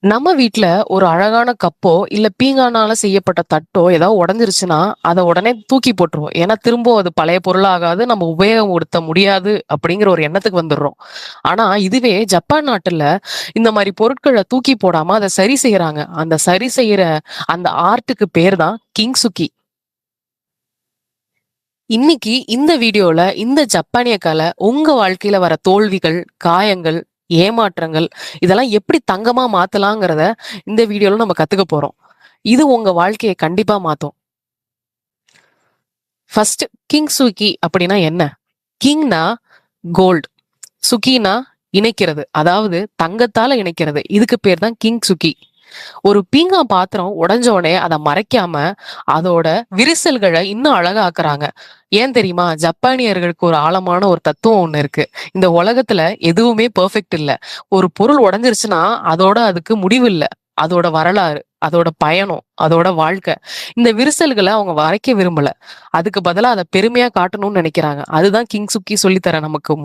நம்ம வீட்ல ஒரு அழகான கப்போ, இல்ல பீங்கானால செய்யப்பட்ட தட்டோ ஏதாவது உடைஞ்சிருச்சுன்னா, அத உடனே தூக்கி போட்டுருவோம். ஏன்னா, திரும்பவும் அது பழைய பொருளாகாது. நம்ம உபயோகப்படுத்த முடியாது அப்படிங்கிற ஒரு எண்ணத்துக்கு வந்துர்றோம். ஆனா, இதுவே ஜப்பான் நாட்டுல இந்த மாரி பொருட்கள தூக்கி போடாம அத சரி செய்றாங்க. அந்த சரி செய்யற அந்த ஆர்ட்டுக்கு பேர் தான் கிங்சுகி. இன்னைக்கு இந்த வீடியோல இந்த ஜப்பானிய கலை உங்க வாழ்க்கையில வர தோல்விகள், காயங்கள், ஏமாற்றங்கள் இதெல்லாம் எப்படி தங்கமா மாத்தலாங்கிறத இந்த வீடியோல நம்ம கத்துக்க போறோம். இது உங்க வாழ்க்கைய கண்டிப்பா மாத்தும். ஃபர்ஸ்ட் கிங்சுகி அப்படின்னா என்ன? கிங்னா கோல்ட். சுகினா இணைக்கிறது. அதாவது தங்கத்தால இணைக்கிறது. இதுக்கு பேர் தான் கிங்சுகி. ஒரு பீங்கான் பாத்திரம் உடைஞ்ச உடனே அத மறைக்காம, அதோட விரிசல்கள இன்னும் அழகாக்குறாங்க. ஏன் தெரியுமா? ஜப்பானியர்களுக்கு ஒரு ஆழமான ஒரு தத்துவம் ஒண்ணு இருக்கு. இந்த உலகத்துல எதுவுமே பெர்ஃபெக்ட் இல்ல. ஒரு பொருள் உடைஞ்சிருச்சுன்னா, அதோட அதுக்கு முடிவு இல்ல. அதோட வரலாறு, அதோட பயணம், அதோட வாழ்க்கை. இந்த விரிசல்கள அவங்க மறைக்க விரும்பல. அதுக்கு பதிலா அத பெருமையா காட்டணும்னு நெனைக்கிறாங்க. அதுதான் கிங்சுக்கி சொல்லி தர நமக்கு